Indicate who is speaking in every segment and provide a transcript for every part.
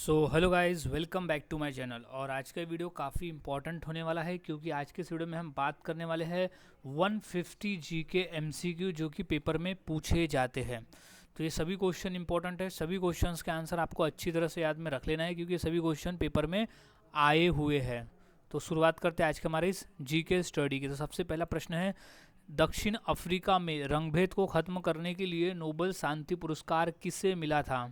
Speaker 1: So hello guys, welcome back to my channel. और आज का वीडियो काफ़ी इंपॉर्टेंट होने वाला है क्योंकि आज के इस वीडियो में हम बात करने वाले हैं 150 जी के एमसीक्यू जो कि पेपर में पूछे जाते हैं। तो ये सभी क्वेश्चन इंपॉर्टेंट है, सभी क्वेश्चंस के आंसर आपको अच्छी तरह से याद में रख लेना है क्योंकि ये सभी क्वेश्चन पेपर में आए हुए हैं। तो शुरुआत करते हैं आज के हमारे इस जी के स्टडी की। तो सबसे पहला प्रश्न है, दक्षिण अफ्रीका में रंगभेद को ख़त्म करने के लिए नोबेल शांति पुरस्कार किसे मिला था?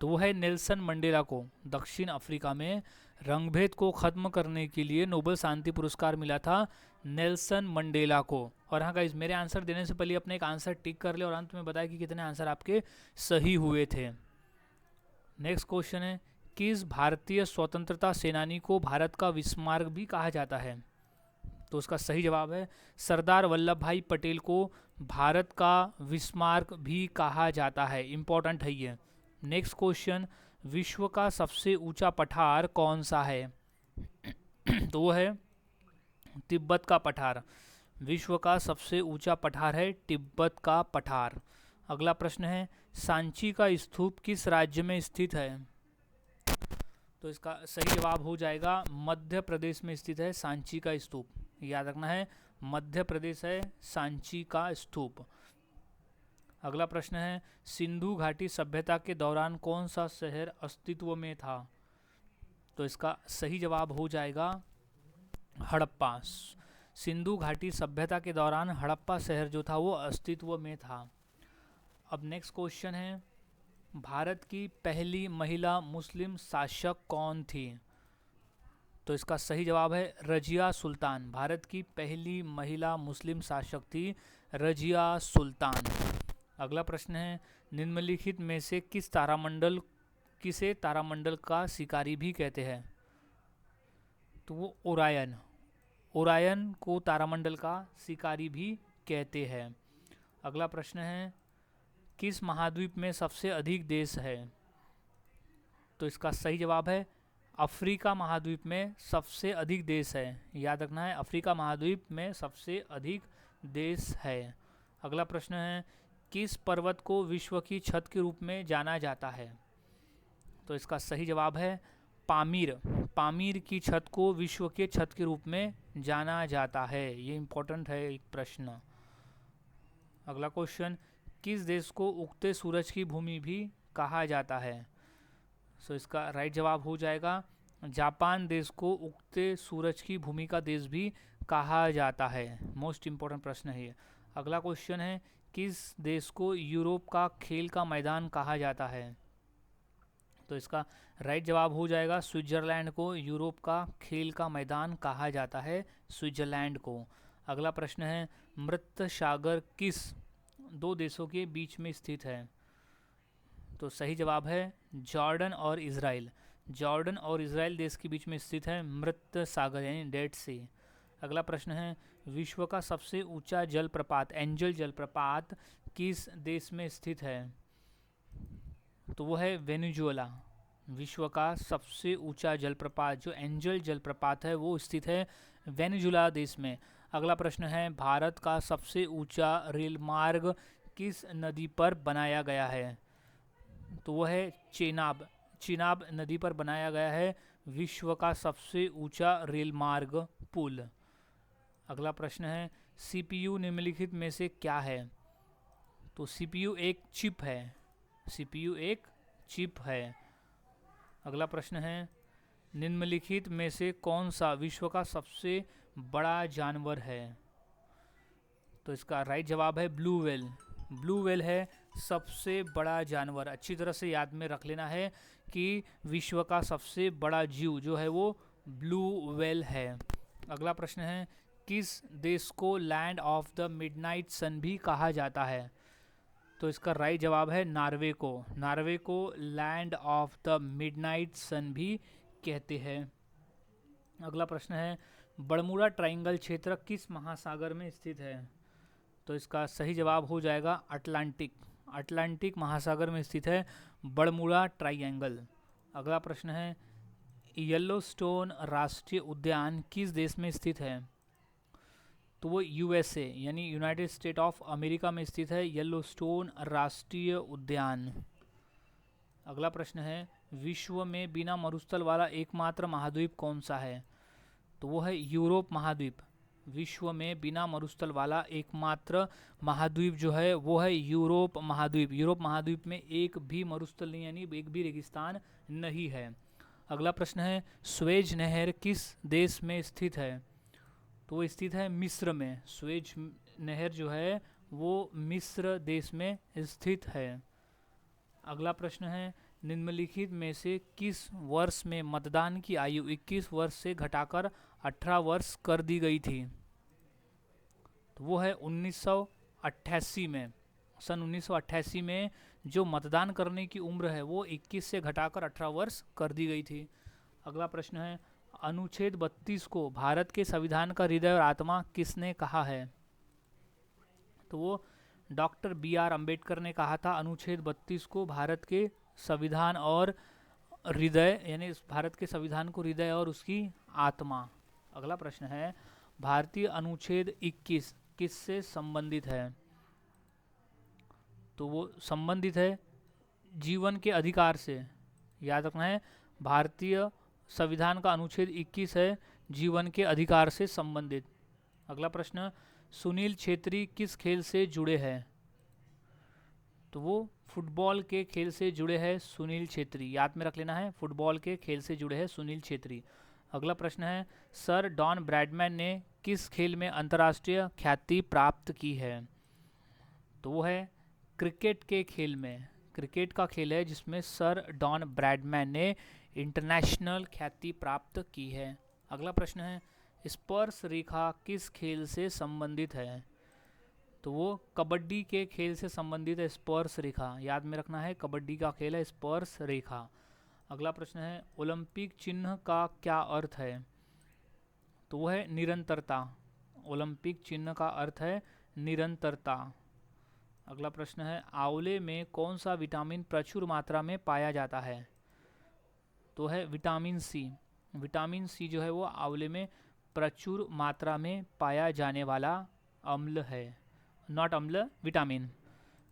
Speaker 1: तो वो है नेल्सन मंडेला को। दक्षिण अफ्रीका में रंगभेद को खत्म करने के लिए नोबेल शांति पुरस्कार मिला था नेल्सन मंडेला को। और हाँ गाइस, मेरे आंसर देने से पहले अपने एक आंसर टिक कर ले और अंत में बताया कि कितने आंसर आपके सही हुए थे। नेक्स्ट क्वेश्चन है, किस भारतीय स्वतंत्रता सेनानी को भारत का विस्मार्क भी कहा जाता है? तो उसका सही जवाब है सरदार वल्लभ भाई पटेल को भारत का विस्मार्क भी कहा जाता है। इंपॉर्टेंट है ये। नेक्स्ट क्वेश्चन, विश्व का सबसे ऊंचा पठार कौन सा है? तो वो है तिब्बत का पठार। विश्व का सबसे ऊंचा पठार है तिब्बत का पठार। अगला प्रश्न है, सांची का स्तूप किस राज्य में स्थित है? तो इसका सही जवाब हो जाएगा मध्य प्रदेश में स्थित है सांची का स्तूप। याद रखना है, मध्य प्रदेश है सांची का स्तूप। अगला प्रश्न है, सिंधु घाटी सभ्यता के दौरान कौन सा शहर अस्तित्व में था? तो इसका सही जवाब हो जाएगा हड़प्पा। सिंधु घाटी सभ्यता के दौरान हड़प्पा शहर जो था वो अस्तित्व में था। अब नेक्स्ट क्वेश्चन है, भारत की पहली महिला मुस्लिम शासक कौन थी? तो इसका सही जवाब है रजिया सुल्तान। भारत की पहली महिला मुस्लिम शासक थी रजिया सुल्तान। अगला प्रश्न है, निम्नलिखित में से किसे तारामंडल का शिकारी भी कहते हैं? तो वो ओरायन। ओरायन को तारामंडल का शिकारी भी कहते हैं। अगला प्रश्न है, किस महाद्वीप में सबसे अधिक देश है? तो इसका सही जवाब है अफ्रीका महाद्वीप में सबसे अधिक देश है। याद रखना है, अफ्रीका महाद्वीप में सबसे अधिक देश है। अगला प्रश्न है, किस पर्वत को विश्व की छत के रूप में जाना जाता है? तो इसका सही जवाब है पामीर। पामीर की छत को विश्व के छत के रूप में जाना जाता है। ये इंपॉर्टेंट है एक प्रश्न। अगला क्वेश्चन, किस देश को उगते सूरज की भूमि भी कहा जाता है? सो इसका राइट जवाब हो जाएगा जापान देश को उगते सूरज की भूमि का देश भी कहा जाता है। मोस्ट इंपॉर्टेंट प्रश्न है ये। अगला क्वेश्चन है, किस देश को यूरोप का खेल का मैदान कहा जाता है? तो इसका राइट जवाब हो जाएगा स्विट्जरलैंड को यूरोप का खेल का मैदान कहा जाता है, स्विट्जरलैंड को। अगला प्रश्न है, मृत सागर किस दो देशों के बीच में स्थित है? तो सही जवाब है जॉर्डन और इजराइल। जॉर्डन और इजराइल देश के बीच में स्थित है मृत सागर यानी डेड सी। अगला प्रश्न है, विश्व का सबसे ऊंचा जलप्रपात एंजल जलप्रपात किस देश में स्थित है? तो वो है वेनेजुएला। विश्व का सबसे ऊंचा जलप्रपात जो एंजल जलप्रपात है वो स्थित है वेनेजुएला देश में। अगला प्रश्न है, भारत का सबसे ऊंचा रेल मार्ग किस नदी पर बनाया गया है? तो वो है चेनाब। चेनाब नदी पर बनाया गया है विश्व का सबसे ऊंचा रेल मार्ग पुल। अगला प्रश्न है, सीपीयू निम्नलिखित में से क्या है? तो सीपीयू एक चिप है। सीपीयू एक चिप है। अगला प्रश्न है, निम्नलिखित में से कौन सा विश्व का सबसे बड़ा जानवर है? तो इसका राइट जवाब है ब्लू व्हेल। ब्लू व्हेल है सबसे बड़ा जानवर। अच्छी तरह से याद में रख लेना है कि विश्व का सबसे बड़ा जीव जो है वो ब्लू व्हेल है। अगला प्रश्न है, किस देश को लैंड ऑफ द मिडनाइट सन भी कहा जाता है? तो इसका राइट जवाब है नॉर्वे को। नॉर्वे को लैंड ऑफ द मिडनाइट सन भी कहते हैं। अगला प्रश्न है, बरमूडा ट्रायंगल क्षेत्र किस महासागर में स्थित है? तो इसका सही जवाब हो जाएगा अटलांटिक। अटलांटिक महासागर में स्थित है बरमूडा ट्रायंगल। अगला प्रश्न है, येलोस्टोन राष्ट्रीय उद्यान किस देश में स्थित है? तो वो यूएसए यानी यूनाइटेड स्टेट ऑफ अमेरिका में स्थित है येलोस्टोन राष्ट्रीय उद्यान। अगला प्रश्न है विश्व में बिना मरुस्थल वाला एकमात्र महाद्वीप कौन सा है? तो वो है यूरोप महाद्वीप। विश्व में बिना मरुस्थल वाला एकमात्र महाद्वीप जो है वो है यूरोप महाद्वीप। यूरोप महाद्वीप में एक भी मरुस्थल नहीं, यानी एक भी रेगिस्तान नहीं है। अगला प्रश्न है स्वेज नहर किस देश में स्थित है? तो वो स्थित है मिस्र में। स्वेज नहर जो है वो मिस्र देश में स्थित है। अगला प्रश्न है निम्नलिखित में से किस वर्ष में मतदान की आयु 21 वर्ष से घटाकर 18 वर्ष कर दी गई थी? तो वो है 1988 में। सन 1988 में जो मतदान करने की उम्र है वो 21 से घटाकर 18 वर्ष कर दी गई थी। अगला प्रश्न है अनुच्छेद 32 को भारत के संविधान का हृदय और आत्मा किसने कहा है? तो वो डॉक्टर B.R. अम्बेडकर ने कहा था अनुच्छेद 32 को भारत के संविधान और हृदय, यानी भारत के संविधान को हृदय और उसकी आत्मा। अगला प्रश्न है भारतीय अनुच्छेद 21 किससे संबंधित है? तो वो संबंधित है जीवन के अधिकार से। याद रखना है भारतीय संविधान का अनुच्छेद 21 है जीवन के अधिकार से संबंधित। अगला प्रश्न सुनील छेत्री किस खेल से जुड़े हैं? तो वो फुटबॉल के खेल से जुड़े हैं सुनील छेत्री। याद में रख लेना है फुटबॉल के खेल से जुड़े हैं सुनील छेत्री। अगला प्रश्न है सर डॉन ब्रैडमैन ने किस खेल में अंतर्राष्ट्रीय ख्याति प्राप्त की है? तो वो है क्रिकेट के खेल में। क्रिकेट का खेल है जिसमें सर डॉन ब्रैडमैन ने इंटरनेशनल ख्याति प्राप्त की है। अगला प्रश्न है स्पर्श रेखा किस खेल से संबंधित है? तो वो कबड्डी के खेल से संबंधित है स्पर्श रेखा। याद में रखना है कबड्डी का खेल है स्पर्श रेखा। अगला प्रश्न है ओलंपिक चिन्ह का क्या अर्थ है? तो वो है निरंतरता। ओलंपिक चिन्ह का अर्थ है निरंतरता। अगला प्रश्न है आंवले में कौन सा विटामिन प्रचुर मात्रा में पाया जाता है? तो है विटामिन सी। विटामिन सी जो है वो आंवले में प्रचुर मात्रा में पाया जाने वाला अम्ल है, नॉट अम्ल, विटामिन।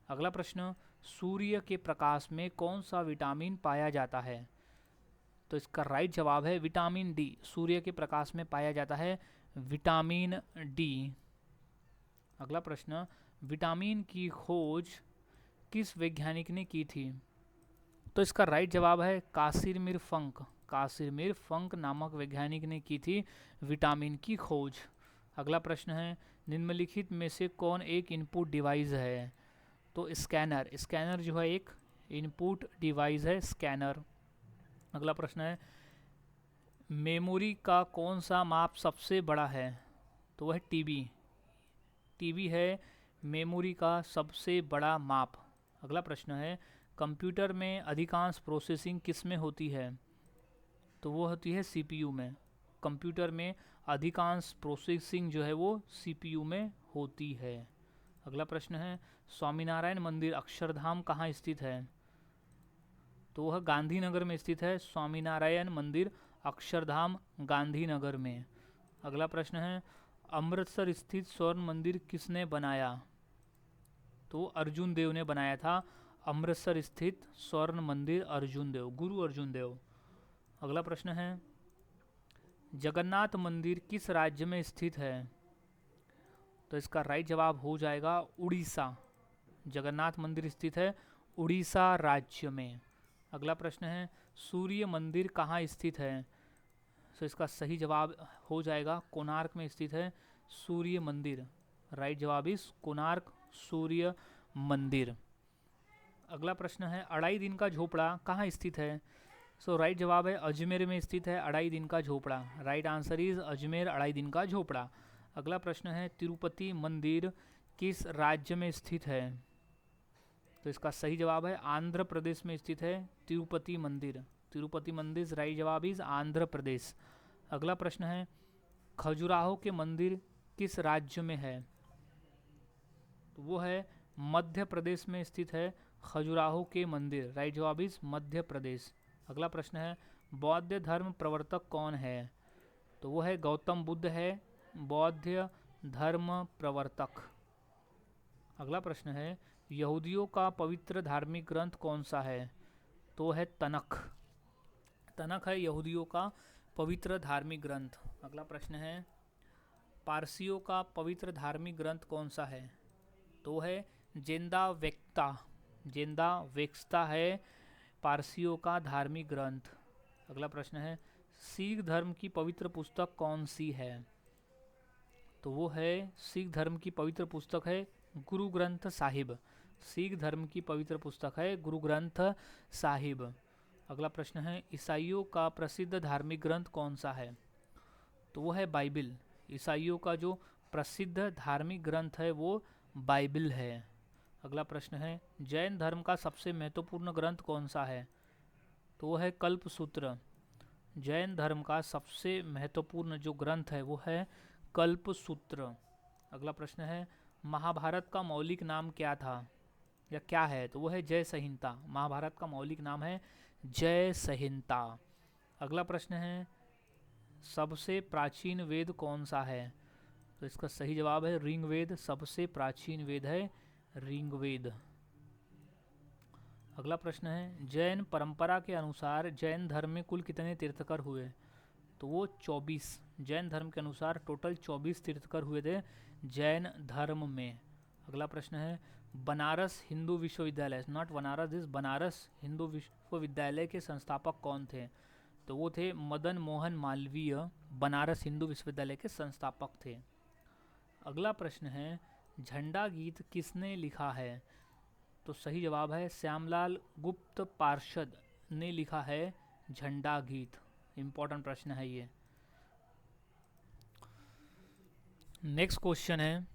Speaker 1: अगला प्रश्न सूर्य के प्रकाश में कौन सा विटामिन पाया जाता है? तो इसका राइट जवाब है विटामिन डी। सूर्य के प्रकाश में पाया जाता है विटामिन डी। अगला प्रश्न विटामिन की खोज किस वैज्ञानिक ने की थी? तो इसका राइट जवाब है कासिमिर फंक। कासिमिर फंक नामक वैज्ञानिक ने की थी विटामिन की खोज। अगला प्रश्न है निम्नलिखित में से कौन एक इनपुट डिवाइस है? तो स्कैनर। स्कैनर जो है एक इनपुट डिवाइस है, स्कैनर। अगला प्रश्न है मेमोरी का कौन सा माप सबसे बड़ा है? तो वह टीबी। टीबी है मेमोरी का सबसे बड़ा माप। अगला प्रश्न है कंप्यूटर में अधिकांश प्रोसेसिंग किस में होती है? तो वो होती है सीपीयू में। कंप्यूटर में अधिकांश प्रोसेसिंग जो है वो सीपीयू में होती है। अगला प्रश्न है स्वामीनारायण मंदिर अक्षरधाम कहाँ स्थित है? तो वह गांधीनगर में स्थित है। स्वामीनारायण मंदिर अक्षरधाम गांधीनगर में। अगला प्रश्न है अमृतसर स्थित स्वर्ण मंदिर किसने बनाया? तो अर्जुन देव ने बनाया था। अमृतसर स्थित स्वर्ण मंदिर अर्जुन देव, गुरु अर्जुन देव। अगला प्रश्न है जगन्नाथ मंदिर किस राज्य में स्थित है? तो इसका राइट जवाब हो जाएगा उड़ीसा। जगन्नाथ मंदिर स्थित है उड़ीसा राज्य में। अगला प्रश्न है सूर्य मंदिर कहाँ स्थित है? तो इसका सही जवाब हो जाएगा कोणार्क में स्थित है सूर्य मंदिर। राइट जवाब इस कोणार्क सूर्य मंदिर। अगला प्रश्न है अढ़ाई दिन का झोपड़ा कहाँ स्थित है? सो राइट जवाब है अजमेर में स्थित है अढ़ाई दिन का झोपड़ा। राइट आंसर इज अजमेर अढ़ाई दिन का झोपड़ा। अगला प्रश्न है तिरुपति मंदिर किस राज्य में स्थित है? तो इसका सही जवाब है आंध्र प्रदेश में स्थित है तिरुपति मंदिर। तिरुपति मंदिर राइट जवाब इज आंध्र प्रदेश। अगला प्रश्न है खजुराहो के मंदिर किस राज्य में है? तो वो है मध्य प्रदेश में स्थित है खजुराहो के मंदिर। राइट जवाब इज मध्य प्रदेश। अगला प्रश्न है बौद्ध धर्म प्रवर्तक कौन है? तो वो है गौतम बुद्ध है बौद्ध धर्म प्रवर्तक। अगला प्रश्न है यहूदियों का पवित्र धार्मिक ग्रंथ कौन सा है? तो है तनख। तनख है यहूदियों का पवित्र धार्मिक ग्रंथ। अगला प्रश्न है पारसियों का पवित्र धार्मिक ग्रंथ कौन सा है? तो है जेंदा वेक्ता। जेंदा वेक्ता है पारसियों का धार्मिक ग्रंथ। अगला प्रश्न है सिख धर्म की पवित्र पुस्तक कौन सी है? तो वो है सिख धर्म की पवित्र पुस्तक है गुरु ग्रंथ साहिब। सिख धर्म की पवित्र पुस्तक है गुरु ग्रंथ साहिब। अगला प्रश्न है ईसाइयों का प्रसिद्ध धार्मिक ग्रंथ कौन सा है? तो वो है बाइबिल। ईसाइयों का जो प्रसिद्ध धार्मिक ग्रंथ है वो बाइबिल है। अगला प्रश्न है जैन धर्म का सबसे महत्वपूर्ण ग्रंथ कौन सा है? तो वो है कल्पसूत्र। जैन धर्म का सबसे महत्वपूर्ण जो ग्रंथ है वो है कल्पसूत्र। अगला प्रश्न है महाभारत का मौलिक नाम क्या था या क्या है? तो वो है जय संहिता। महाभारत का मौलिक नाम है जय संहिता। अगला प्रश्न है सबसे प्राचीन वेद कौन सा है? तो इसका सही जवाब है ऋग्वेद। सबसे प्राचीन वेद है ऋग्वेद। अगला प्रश्न है जैन परंपरा के अनुसार जैन धर्म में कुल कितने तीर्थकर हुए? तो वो 24। जैन धर्म के अनुसार टोटल 24 तीर्थकर हुए थे जैन धर्म में। अगला प्रश्न है बनारस हिंदू विश्वविद्यालय, नॉट बनारस, दिस बनारस हिंदू विश्वविद्यालय के संस्थापक कौन थे? तो वो थे मदन मोहन मालवीय। बनारस हिंदू विश्वविद्यालय के संस्थापक थे। अगला प्रश्न है झंडा गीत किसने लिखा है? तो सही जवाब है श्यामलाल गुप्त पार्षद ने लिखा है झंडा गीत। इंपॉर्टेंट प्रश्न है ये। नेक्स्ट क्वेश्चन है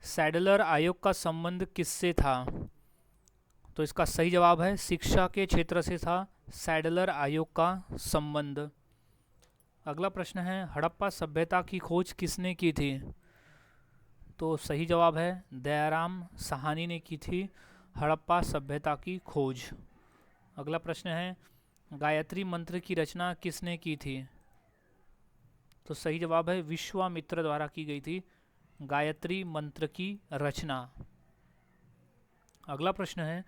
Speaker 1: सैडलर आयोग का संबंध किससे था? तो इसका सही जवाब है शिक्षा के क्षेत्र से था सैडलर आयोग का संबंध। अगला प्रश्न है हड़प्पा सभ्यता की खोज किसने की थी? तो सही जवाब है दयाराम साहनी ने की थी हड़प्पा सभ्यता की खोज। अगला प्रश्न है गायत्री मंत्र की रचना किसने की थी? तो सही जवाब है विश्वामित्र द्वारा की गई थी गायत्री मंत्र की रचना। अगला प्रश्न है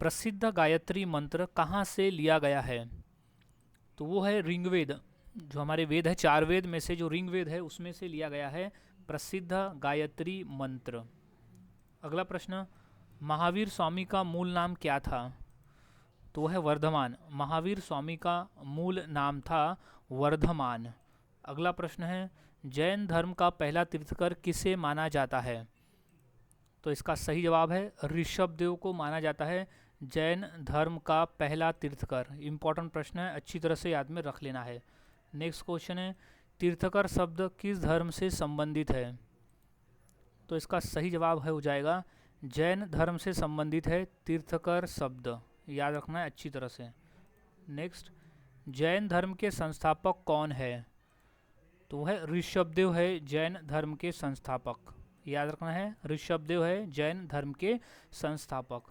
Speaker 1: प्रसिद्ध गायत्री मंत्र कहाँ से लिया गया है? तो वो है ऋग्वेद। जो हमारे वेद है 4 वेद में से जो ऋग्वेद है उसमें से लिया गया है प्रसिद्ध गायत्री मंत्र। अगला प्रश्न महावीर स्वामी का मूल नाम क्या था? तो है वर्धमान। महावीर स्वामी का मूल नाम था वर्धमान। अगला प्रश्न है जैन धर्म का पहला तीर्थकर किसे माना जाता है? तो इसका सही जवाब है ऋषभदेव को माना जाता है जैन धर्म का पहला तीर्थकर। इंपॉर्टेंट प्रश्न है, अच्छी तरह से याद में रख लेना है। नेक्स्ट क्वेश्चन है तीर्थकर शब्द किस धर्म से संबंधित है? तो इसका सही जवाब है हो जाएगा जैन धर्म से संबंधित है तीर्थकर शब्द। याद रखना है अच्छी तरह से। नेक्स्ट जैन धर्म के संस्थापक कौन है? तो वह ऋषभदेव है जैन धर्म के संस्थापक। याद रखना है ऋषभदेव है जैन धर्म के संस्थापक।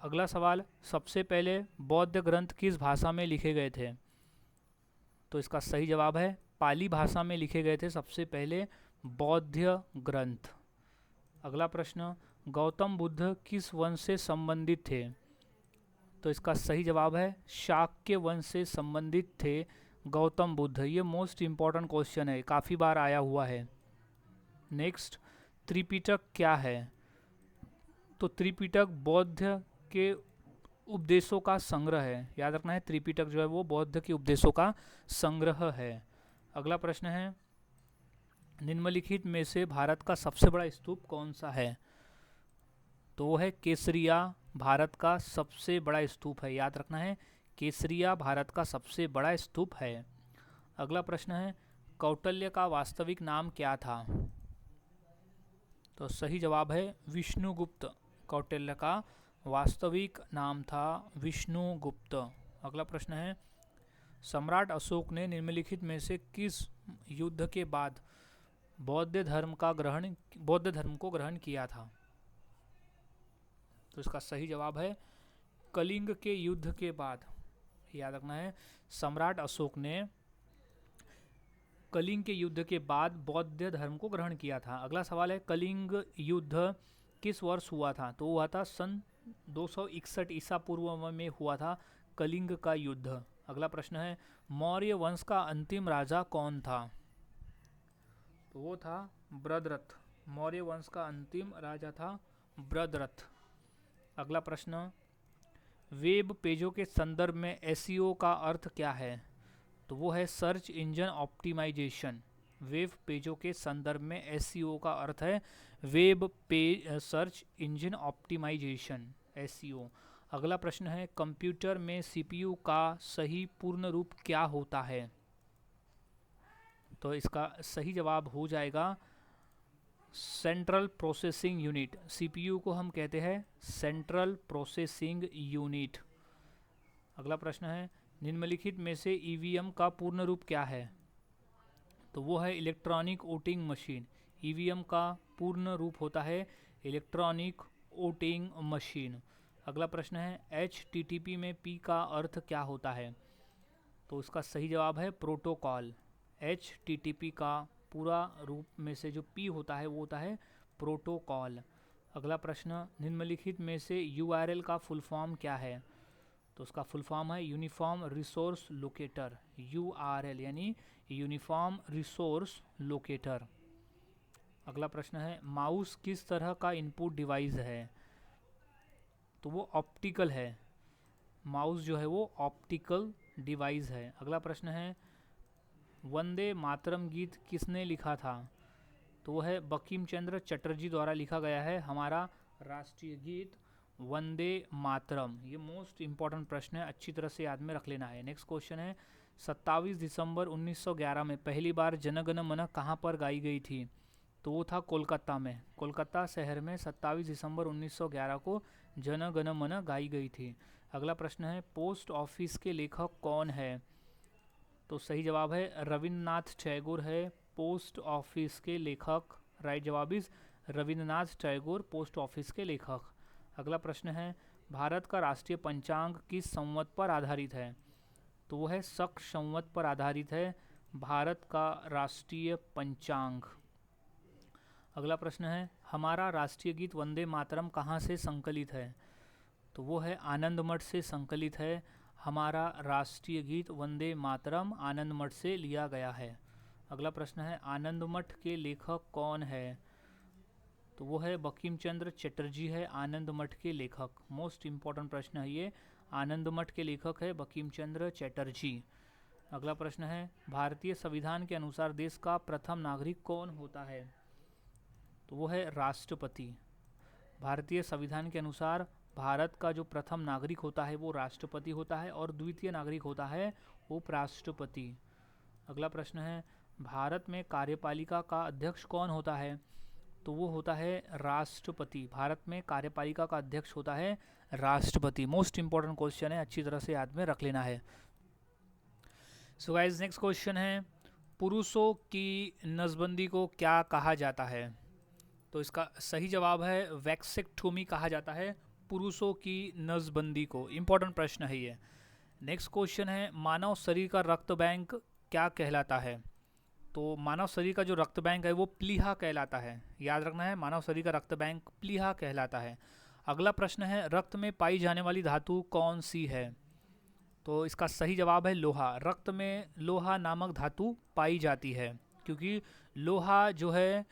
Speaker 1: अगला सवाल सबसे पहले बौद्ध ग्रंथ किस भाषा में लिखे गए थे? तो इसका सही जवाब है पाली भाषा में लिखे गए थे सबसे पहले बौद्ध ग्रंथ। अगला प्रश्न गौतम बुद्ध किस वंश से संबंधित थे? तो इसका सही जवाब है शाक्य वंश से संबंधित थे गौतम बुद्ध। ये मोस्ट इम्पॉर्टेंट क्वेश्चन है, काफ़ी बार आया हुआ है। नेक्स्ट त्रिपिटक क्या है? तो त्रिपिटक बौद्ध के उपदेशों का संग्रह है। याद रखना है त्रिपिटक जो है वो बौद्ध के उपदेशों का संग्रह है। अगला प्रश्न है निम्नलिखित में से भारत का सबसे बड़ा स्तूप कौन सा है? तो वो है केसरिया भारत का सबसे बड़ा स्तूप है। याद रखना है केसरिया भारत का सबसे बड़ा स्तूप है। अगला प्रश्न है कौटिल्य का वास्तविक नाम क्या था? तो सही जवाब है विष्णुगुप्त। कौटिल्य का वास्तविक नाम था विष्णुगुप्त। अगला प्रश्न है सम्राट अशोक ने निम्नलिखित में से किस युद्ध के बाद बौद्ध धर्म को ग्रहण किया था? तो इसका सही जवाब है कलिंग के युद्ध के बाद। याद रखना है सम्राट अशोक ने कलिंग के युद्ध के बाद बौद्ध धर्म को ग्रहण किया था। अगला सवाल है कलिंग युद्ध किस वर्ष हुआ था? तो हुआ था सन 261 ईसा पूर्व में हुआ था कलिंग का युद्ध। अगला प्रश्न है मौर्य वंश का अंतिम राजा कौन था? तो वो था बृहद्रथ। मौर्य वंश का अंतिम राजा था बृहद्रथ। अगला प्रश्न, वेब पेजों के संदर्भ में एसईओ का अर्थ क्या है? तो वो है सर्च इंजन ऑप्टिमाइजेशन। वेब पेजों के संदर्भ में एसईओ का अर्थ है web page search engine optimization, SEO. अगला प्रश्न है कंप्यूटर में सीपीयू का सही पूर्ण रूप क्या होता है? तो इसका सही जवाब हो जाएगा सेंट्रल प्रोसेसिंग यूनिट। सीपीयू को हम कहते हैं सेंट्रल प्रोसेसिंग यूनिट। अगला प्रश्न है निम्नलिखित में से ईवीएम का पूर्ण रूप क्या है? तो वो है इलेक्ट्रॉनिक वोटिंग मशीन। ईवीएम का पूर्ण रूप होता है इलेक्ट्रॉनिक वोटिंग मशीन। अगला प्रश्न है एचटीटीपी में पी का अर्थ क्या होता है? तो इसका सही जवाब है प्रोटोकॉल। एचटीटीपी का पूरा रूप में से जो पी होता है वो होता है प्रोटोकॉल। अगला प्रश्न निम्नलिखित में से यूआरएल का फुल फॉर्म क्या है? तो उसका फुल फॉर्म है यूनिफॉर्म रिसोर्स लोकेटर। यूआरएल यानी यूनिफॉर्म रिसोर्स लोकेटर। अगला प्रश्न है माउस किस तरह का इनपुट डिवाइस है? तो वो ऑप्टिकल है। माउस जो है वो ऑप्टिकल डिवाइस है। अगला प्रश्न है वंदे मातरम गीत किसने लिखा था? तो वो है बंकिम चंद्र चटर्जी द्वारा लिखा गया है हमारा राष्ट्रीय गीत वंदे मातरम। ये मोस्ट इंपॉर्टेंट प्रश्न है, अच्छी तरह से याद में रख लेना है। नेक्स्ट क्वेश्चन है 27 दिसंबर 1911 में पहली बार जनगण मन कहाँ पर गाई गई थी? तो वो था कोलकाता में। कोलकाता शहर में 27 दिसंबर 1911 को जनगण मन गाई गई थी। अगला प्रश्न है पोस्ट ऑफिस के लेखक कौन है? तो सही जवाब है रविन्द्रनाथ टैगोर है पोस्ट ऑफिस के लेखक। राइट जवाब is Rabindranath Tagore post office के लेखक। अगला प्रश्न है भारत का राष्ट्रीय पंचांग किस संवत पर आधारित है? तो वो है शक संवत पर आधारित है भारत का राष्ट्रीय पंचांग। अगला प्रश्न है हमारा राष्ट्रीय गीत वंदे मातरम कहाँ से संकलित है? तो वो है आनंद मठ से संकलित है। हमारा राष्ट्रीय गीत वंदे मातरम आनंद मठ से लिया गया है। अगला प्रश्न है आनंद मठ के लेखक कौन है? तो वो है बंकिम चंद्र चटर्जी है आनंद मठ के लेखक। मोस्ट इंपॉर्टेंट प्रश्न है ये, आनंद मठ के लेखक है बंकिम चंद्र चटर्जी। अगला प्रश्न है भारतीय संविधान के अनुसार देश का प्रथम नागरिक कौन होता है? तो वो है राष्ट्रपति। भारतीय संविधान के अनुसार भारत का जो प्रथम नागरिक होता है वो राष्ट्रपति होता है और द्वितीय नागरिक होता है उपराष्ट्रपति। अगला प्रश्न है भारत में कार्यपालिका का अध्यक्ष कौन होता है? तो वो होता है राष्ट्रपति। भारत में कार्यपालिका का अध्यक्ष होता है राष्ट्रपति। मोस्ट इंपॉर्टेंट क्वेश्चन है, अच्छी तरह से याद में रख लेना है। सो गाइस नेक्स्ट क्वेश्चन है पुरुषों की नसबंदी को क्या कहा जाता है? तो इसका सही जवाब है वैक्सेक्टोमी कहा जाता है पुरुषों की नसबंदी को। इंपॉर्टेंट प्रश्न है ये। नेक्स्ट क्वेश्चन है मानव शरीर का रक्त बैंक क्या कहलाता है? तो मानव शरीर का जो रक्त बैंक है वो प्लीहा कहलाता है। याद रखना है मानव शरीर का रक्त बैंक प्लीहा कहलाता है। अगला प्रश्न है रक्त में पाई जाने वाली धातु कौन सी है? तो इसका सही जवाब है लोहा। रक्त में लोहा नामक धातु पाई जाती है क्योंकि लोहा जो है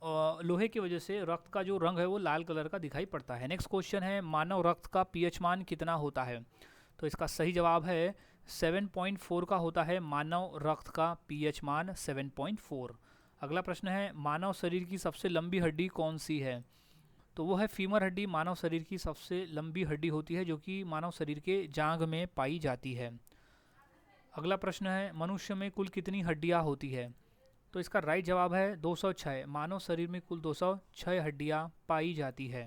Speaker 1: लोहे की वजह से रक्त का जो रंग है वो लाल कलर का दिखाई पड़ता है। नेक्स्ट क्वेश्चन है मानव रक्त का पीएच मान कितना होता है? तो इसका सही जवाब है 7.4 का होता है मानव रक्त का पीएच मान 7.4। अगला प्रश्न है मानव शरीर की सबसे लंबी हड्डी कौन सी है? तो वो है फीमर हड्डी। मानव शरीर की सबसे लंबी हड्डी होती है जो कि मानव शरीर के जांघ में पाई जाती है। अगला प्रश्न है मनुष्य में कुल कितनी हड्डियां होती है? तो इसका राइट जवाब है 206। मानव शरीर में कुल 206 हड्डियां पाई जाती है।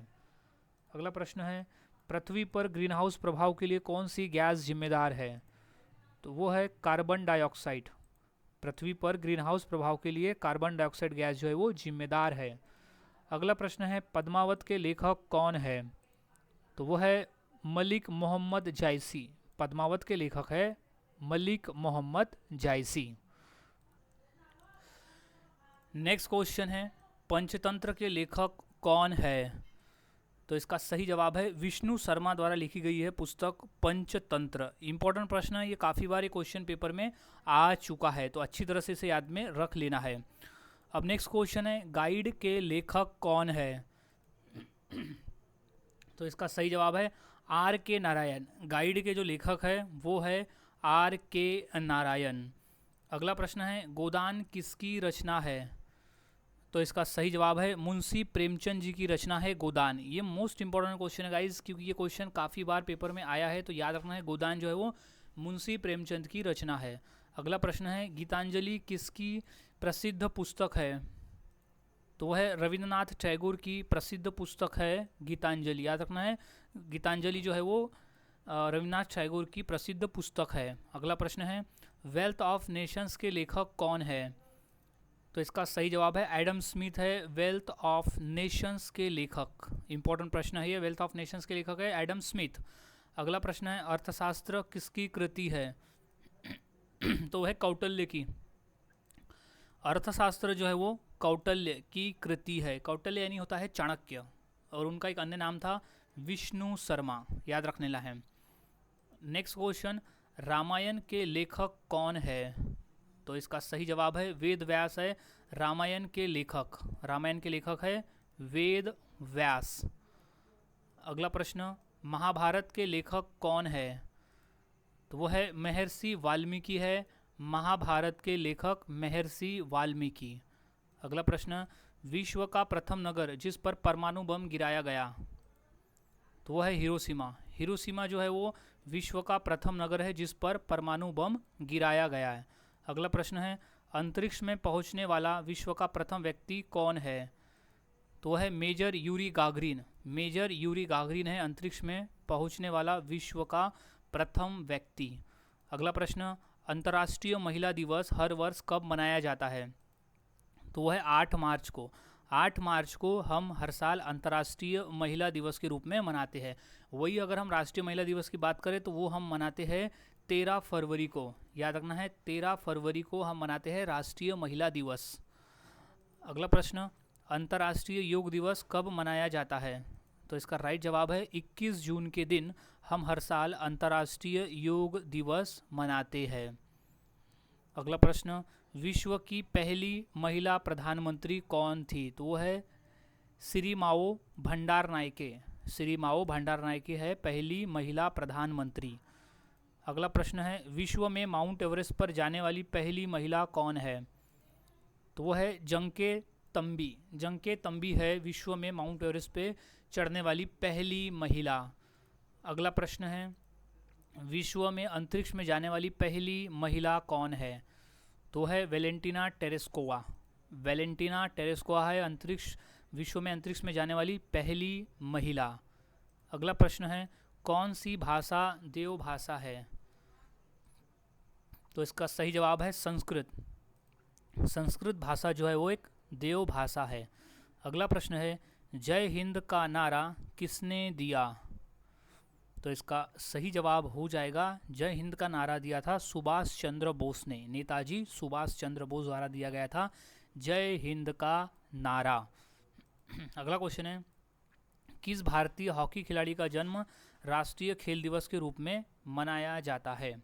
Speaker 1: अगला प्रश्न है पृथ्वी पर ग्रीन हाउस प्रभाव के लिए कौन सी गैस जिम्मेदार है? तो वो है कार्बन डाइऑक्साइड। पृथ्वी पर ग्रीन हाउस प्रभाव के लिए कार्बन डाइऑक्साइड गैस जो है वो जिम्मेदार है। अगला प्रश्न है पद्मावत के लेखक कौन है? तो वो है मलिक मोहम्मद जायसी। पद्मावत के लेखक है मलिक मोहम्मद जायसी। नेक्स्ट क्वेश्चन है पंचतंत्र के लेखक कौन है? तो इसका सही जवाब है विष्णु शर्मा द्वारा लिखी गई है पुस्तक पंचतंत्र। इंपॉर्टेंट प्रश्न है ये, काफ़ी बार ये क्वेश्चन पेपर में आ चुका है, तो अच्छी तरह से इसे याद में रख लेना है। अब नेक्स्ट क्वेश्चन है, गाइड के लेखक कौन है? तो इसका सही जवाब है आर के नारायण। गाइड के जो लेखक है वो है आर के नारायण। अगला प्रश्न है, गोदान किसकी रचना है? तो इसका सही जवाब है मुंशी प्रेमचंद जी की रचना है गोदान। ये मोस्ट इंपॉर्टेंट क्वेश्चन है गाइज, क्योंकि ये क्वेश्चन काफ़ी बार पेपर में आया है, तो याद रखना है गोदान जो है वो मुंशी प्रेमचंद की रचना है। अगला प्रश्न है, गीतांजलि किसकी प्रसिद्ध पुस्तक है? तो वह रविंद्रनाथ टैगोर की प्रसिद्ध पुस्तक है गीतांजलि। याद रखना है गीतांजलि जो है वो रविंद्रनाथ टैगोर की प्रसिद्ध पुस्तक है। अगला प्रश्न है, वेल्थ ऑफ नेशंस के लेखक कौन है? तो इसका सही जवाब है एडम स्मिथ है वेल्थ ऑफ नेशंस के लेखक। इंपॉर्टेंट प्रश्न है ये, वेल्थ ऑफ नेशंस के लेखक है एडम स्मिथ। अगला प्रश्न है, अर्थशास्त्र किसकी कृति है? तो वह कौटिल्य की। अर्थशास्त्र जो है वो कौटिल्य की कृति है। कौटिल्य यानी होता है चाणक्य, और उनका एक अन्य नाम था विष्णु शर्मा, याद रखने ला है। नेक्स्ट क्वेश्चन, रामायण के लेखक कौन है? तो इसका सही जवाब है वेद व्यास है रामायण के लेखक। रामायण के लेखक है वेद व्यास। अगला प्रश्न, महाभारत के लेखक कौन है? तो वो है महर्षि वाल्मीकि है महाभारत के लेखक महर्षि वाल्मीकि। अगला प्रश्न, विश्व का प्रथम नगर जिस पर परमाणु बम गिराया गया, तो वह है हिरोशिमा। हिरोशिमा जो है वो विश्व का प्रथम नगर है जिस पर परमाणु बम गिराया गया है। अगला प्रश्न है, अंतरिक्ष में पहुंचने वाला विश्व का प्रथम व्यक्ति कौन है? तो वह है major Yuri Gagarin. Major Yuri Gagarin है अंतरिक्ष में पहुंचने वाला विश्व का प्रथम व्यक्ति। अगला प्रश्न, अंतर्राष्ट्रीय महिला दिवस हर वर्ष कब मनाया जाता है? तो वह है 8 मार्च को। 8 मार्च को हम हर साल अंतर्राष्ट्रीय महिला दिवस के रूप में मनाते हैं। वही अगर हम राष्ट्रीय महिला दिवस की बात करें तो वो हम मनाते हैं 13 फरवरी को। याद रखना है 13 फरवरी को हम मनाते हैं राष्ट्रीय महिला दिवस। अगला प्रश्न, अंतर्राष्ट्रीय योग दिवस कब मनाया जाता है? तो इसका राइट जवाब है 21 जून के दिन हम हर साल अंतर्राष्ट्रीय योग दिवस मनाते हैं। अगला प्रश्न, विश्व की पहली महिला प्रधानमंत्री कौन थी? तो वो है सिरिमाओ भंडारनायके। सिरिमाओ भंडारनायके है पहली महिला प्रधानमंत्री। अगला प्रश्न है, विश्व में माउंट एवरेस्ट पर जाने वाली पहली महिला कौन है? तो वो है जंके तंबी। जंके तंबी है विश्व में माउंट एवरेस्ट पे चढ़ने वाली पहली महिला। अगला प्रश्न है, विश्व में अंतरिक्ष में जाने वाली पहली महिला कौन है? तो है वेलेंटिना टेरेस्कोवा। वेलेंटिना टेरेस्कोवा है विश्व में अंतरिक्ष में जाने वाली पहली महिला। अगला प्रश्न है, कौन सी भाषा देव भाषा है? तो इसका सही जवाब है संस्कृत। संस्कृत भाषा जो है वो एक देव भाषा है। अगला प्रश्न है, जय हिंद का नारा किसने दिया? तो इसका सही जवाब हो जाएगा जय हिंद का नारा दिया था सुभाष चंद्र बोस ने। नेताजी सुभाष चंद्र बोस द्वारा दिया गया था जय हिंद का नारा। अगला क्वेश्चन है, किस भारतीय हॉकी खिलाड़ी का जन्म राष्ट्रीय खेल दिवस के रूप में मनाया जाता है?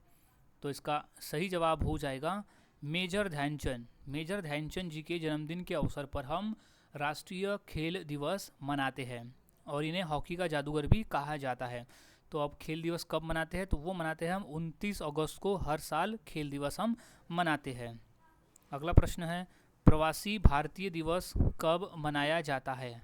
Speaker 1: तो इसका सही जवाब हो जाएगा मेजर ध्यानचंद। मेजर ध्यानचंद जी के जन्मदिन के अवसर पर हम राष्ट्रीय खेल दिवस मनाते हैं, और इन्हें हॉकी का जादूगर भी कहा जाता है। तो अब खेल दिवस कब मनाते हैं? तो वो मनाते हैं हम 29 अगस्त को। हर साल खेल दिवस हम मनाते हैं। अगला प्रश्न है, प्रवासी भारतीय दिवस कब मनाया जाता है?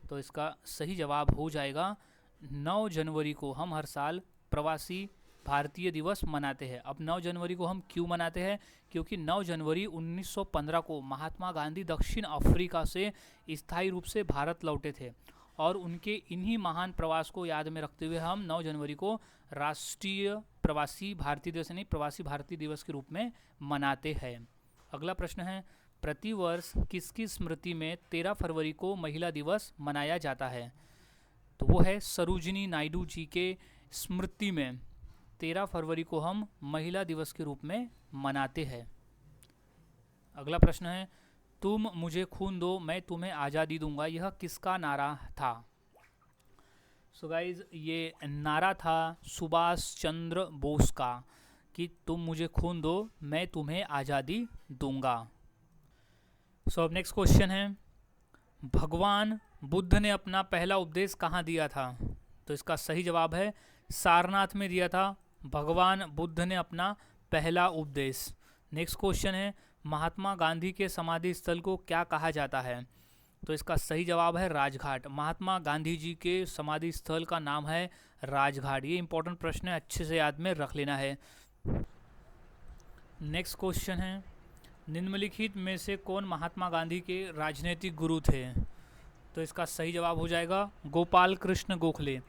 Speaker 1: तो इसका सही जवाब हो जाएगा 9 जनवरी को हम हर साल प्रवासी भारतीय दिवस मनाते हैं। अब 9 जनवरी को हम क्यों मनाते हैं? क्योंकि 9 जनवरी 1915 को महात्मा गांधी दक्षिण अफ्रीका से स्थायी रूप से भारत लौटे थे, और उनके इन्हीं महान प्रवास को याद में रखते हुए हम 9 जनवरी को राष्ट्रीय प्रवासी भारतीय दिवस यानी प्रवासी भारतीय दिवस के रूप में मनाते हैं। अगला प्रश्न है, प्रतिवर्ष किसकी स्मृति में 13 फरवरी को महिला दिवस मनाया जाता है? तो वो है सरोजिनी नायडू जी के स्मृति में 13 फरवरी को हम महिला दिवस के रूप में मनाते हैं। अगला प्रश्न है, तुम मुझे खून दो मैं तुम्हें आज़ादी दूंगा, यह किसका नारा था? सो गाइज ये नारा था सुभाष चंद्र बोस का कि तुम मुझे खून दो मैं तुम्हें आज़ादी दूंगा। सो अब नेक्स्ट क्वेश्चन है, भगवान बुद्ध ने अपना पहला उपदेश कहाँ दिया था? तो इसका सही जवाब है सारनाथ में दिया था भगवान बुद्ध ने अपना पहला उपदेश। नेक्स्ट क्वेश्चन है, महात्मा गांधी के समाधि स्थल को क्या कहा जाता है? तो इसका सही जवाब है राजघाट। महात्मा गांधी जी के समाधि स्थल का नाम है राजघाट। ये इंपॉर्टेंट प्रश्न है, अच्छे से याद में रख लेना है। नेक्स्ट क्वेश्चन है, निम्नलिखित में से कौन महात्मा गांधी के राजनीतिक गुरु थे? तो इसका सही जवाब हो जाएगा गोपाल कृष्ण गोखले।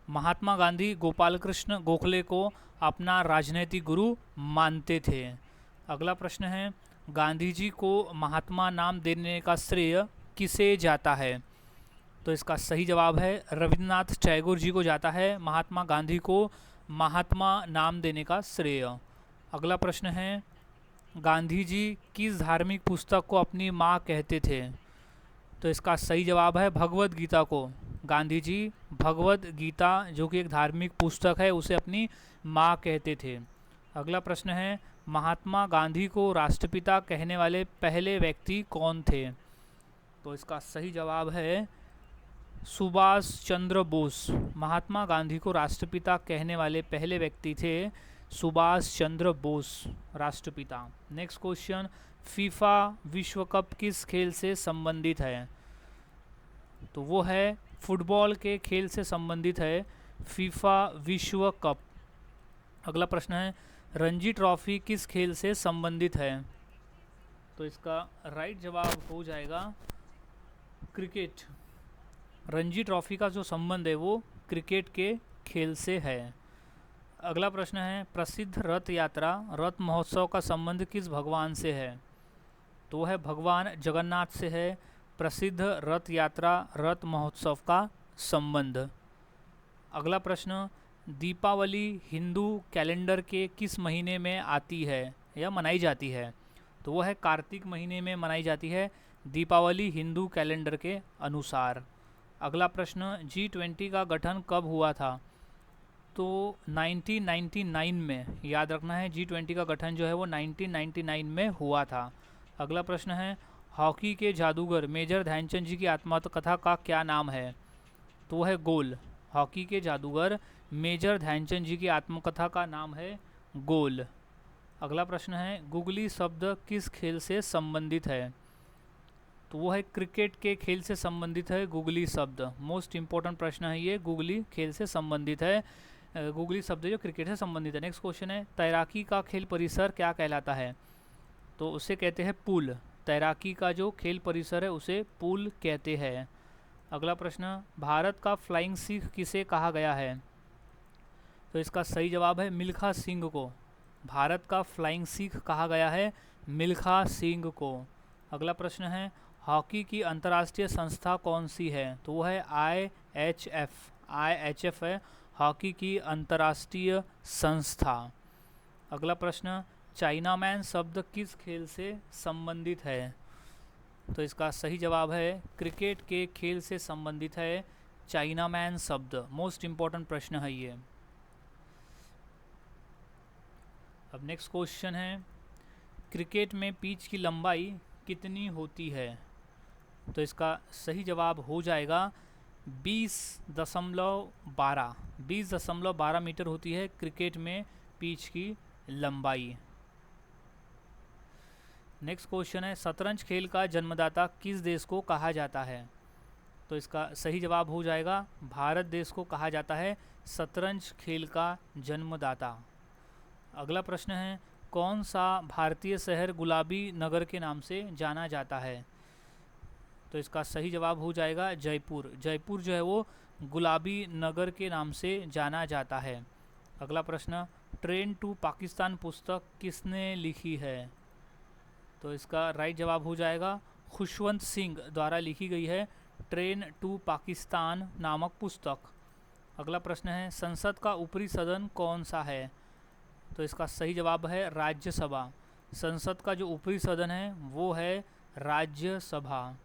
Speaker 1: महात्मा गांधी गोपाल कृष्ण गोखले को अपना राजनीतिक गुरु मानते थे। अगला प्रश्न है, गांधी जी को महात्मा नाम देने का श्रेय किसे जाता है? तो इसका सही जवाब है रविन्द्रनाथ टैगोर जी को जाता है महात्मा गांधी को महात्मा नाम देने का श्रेय। अगला प्रश्न है, गांधी जी किस धार्मिक पुस्तक को अपनी माँ कहते थे? तो इसका सही जवाब है भगवद गीता को। गांधी जी भगवद गीता जो कि एक धार्मिक पुस्तक है उसे अपनी माँ कहते थे। अगला प्रश्न है, महात्मा गांधी को राष्ट्रपिता कहने वाले पहले व्यक्ति कौन थे? तो इसका सही जवाब है सुभाष चंद्र बोस। महात्मा गांधी को राष्ट्रपिता कहने वाले पहले व्यक्ति थे सुभाष चंद्र बोस, राष्ट्रपिता। नेक्स्ट क्वेश्चन, फीफा विश्व कप किस खेल से संबंधित है? तो वो है फुटबॉल के खेल से संबंधित है फीफा विश्व कप। अगला प्रश्न है, रणजी ट्रॉफी किस खेल से संबंधित है? तो इसका राइट जवाब हो जाएगा क्रिकेट। रणजी ट्रॉफी का जो संबंध है वो क्रिकेट के खेल से है। अगला प्रश्न है, प्रसिद्ध रथ यात्रा रथ महोत्सव का संबंध किस भगवान से है? तो वो है भगवान जगन्नाथ से है प्रसिद्ध रथ यात्रा रथ महोत्सव का संबंध। अगला प्रश्न, दीपावली हिंदू कैलेंडर के किस महीने में आती है या मनाई जाती है? तो वो है कार्तिक महीने में मनाई जाती है दीपावली हिंदू कैलेंडर के अनुसार। अगला प्रश्न, G20 का गठन कब हुआ था? तो 1999 में, याद रखना है G20 का गठन जो है वो 1999 में हुआ था। अगला प्रश्न है, हॉकी के जादूगर मेजर ध्यानचंद जी की आत्मकथा का क्या नाम है? तो वो है गोल। हॉकी के जादूगर मेजर ध्यानचंद जी की आत्मकथा का नाम है गोल। अगला प्रश्न है, गुगली शब्द किस खेल से संबंधित है? तो वो है क्रिकेट के खेल से संबंधित है गुगली शब्द। मोस्ट इंपॉर्टेंट प्रश्न है ये, गुगली खेल से संबंधित है, गुगली शब्द जो क्रिकेट से संबंधित है। नेक्स्ट क्वेश्चन है, तैराकी का खेल परिसर क्या कहलाता है? तो उसे कहते हैं पूल। तैराकी का जो खेल परिसर है उसे पूल कहते हैं। अगला प्रश्न, भारत का फ्लाइंग सिख किसे कहा गया है? तो इसका सही जवाब है मिल्खा सिंह को। भारत का फ्लाइंग सिख कहा गया है मिल्खा सिंह को। अगला प्रश्न है, हॉकी की अंतर्राष्ट्रीय संस्था कौन सी है? तो वो है IHF। IHF है हॉकी की अंतर्राष्ट्रीय संस्था। अगला प्रश्न, चाइनामैन शब्द किस खेल से संबंधित है? तो इसका सही जवाब है क्रिकेट के खेल से संबंधित है चाइनामैन शब्द। मोस्ट इंपॉर्टेंट प्रश्न है ये। अब नेक्स्ट क्वेश्चन है, क्रिकेट में पिच की लंबाई कितनी होती है? तो इसका सही जवाब हो जाएगा 20.12 मीटर होती है क्रिकेट में पिच की लंबाई। नेक्स्ट क्वेश्चन है, शतरंज खेल का जन्मदाता किस देश को कहा जाता है? तो इसका सही जवाब हो जाएगा भारत देश को कहा जाता है शतरंज खेल का जन्मदाता। अगला प्रश्न है, कौन सा भारतीय शहर गुलाबी नगर के नाम से जाना जाता है? तो इसका सही जवाब हो जाएगा जयपुर। जयपुर जो है वो गुलाबी नगर के नाम से जाना जाता है। अगला प्रश्न, ट्रेन टू पाकिस्तान पुस्तक किसने लिखी है? तो इसका राइट जवाब हो जाएगा खुशवंत सिंह द्वारा लिखी गई है ट्रेन टू पाकिस्तान नामक पुस्तक। अगला प्रश्न है, संसद का ऊपरी सदन कौन सा है? तो इसका सही जवाब है राज्यसभा। संसद का जो ऊपरी सदन है वो है राज्यसभा।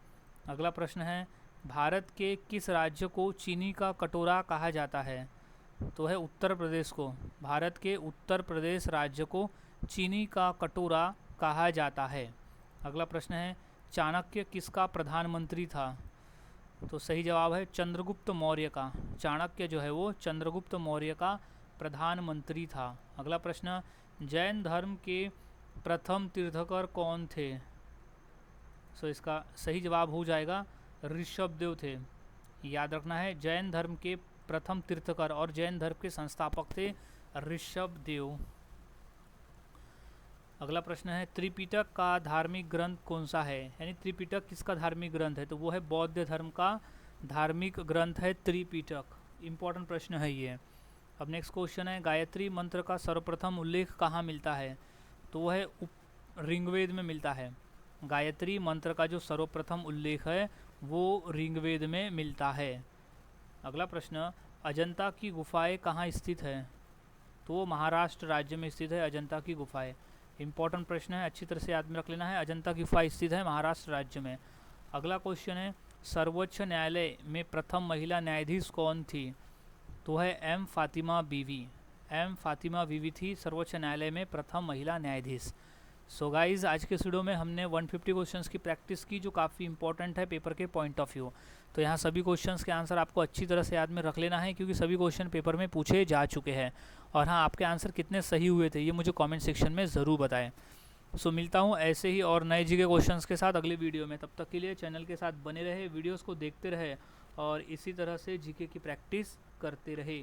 Speaker 1: अगला प्रश्न है, भारत के किस राज्य को चीनी का कटोरा कहा जाता है? तो है उत्तर प्रदेश को। भारत के उत्तर प्रदेश राज्य को चीनी का कटोरा कहा जाता है। अगला प्रश्न है, चाणक्य किसका प्रधानमंत्री था? तो सही जवाब है चंद्रगुप्त मौर्य का। चाणक्य जो है वो चंद्रगुप्त मौर्य का प्रधानमंत्री था। अगला प्रश्न, जैन धर्म के प्रथम तीर्थकर कौन थे? सो इसका सही जवाब हो जाएगा ऋषभदेव थे। याद रखना है, जैन धर्म के प्रथम तीर्थकर और जैन धर्म के संस्थापक थे ऋषभदेव। अगला प्रश्न है, त्रिपिटक का धार्मिक ग्रंथ कौन सा है? यानी त्रिपिटक किसका धार्मिक ग्रंथ है? तो वो है बौद्ध धर्म का धार्मिक ग्रंथ है त्रिपिटक। इंपॉर्टेंट प्रश्न है ये। अब नेक्स्ट क्वेश्चन है, गायत्री मंत्र का सर्वप्रथम उल्लेख कहाँ मिलता है? तो वो है ऋग्वेद में मिलता है। गायत्री मंत्र का जो सर्वप्रथम उल्लेख है वो ऋग्वेद में मिलता है। अगला प्रश्न, अजंता की गुफाएं कहाँ स्थित है? तो वो महाराष्ट्र राज्य में स्थित है अजंता की गुफाएं। इंपॉर्टेंट प्रश्न है, अच्छी तरह से याद में रख लेना है। अजंता की गुफा स्थित है महाराष्ट्र राज्य में। अगला क्वेश्चन है, सर्वोच्च न्यायालय में प्रथम महिला न्यायाधीश कौन थी? तो है एम फातिमा बीवी। एम फातिमा बीवी थी सर्वोच्च न्यायालय में प्रथम महिला न्यायाधीश। सो गाइज, आज के वीडियो में हमने 150 क्वेश्चंस की प्रैक्टिस की जो काफ़ी इंपॉर्टेंट है पेपर के पॉइंट ऑफ व्यू। तो यहाँ सभी क्वेश्चंस के आंसर आपको अच्छी तरह से याद में रख लेना है क्योंकि सभी क्वेश्चन पेपर में पूछे जा चुके हैं। और हाँ, आपके आंसर कितने सही हुए थे ये मुझे कमेंट सेक्शन में ज़रूर बताएं। सो मिलता हूँ ऐसे ही और नए जीके क्वेश्चंस के साथ अगले वीडियो में। तब तक के लिए चैनल के साथ बने रहे, वीडियोज़ को देखते रहे और इसी तरह से जीके की प्रैक्टिस करते रहे।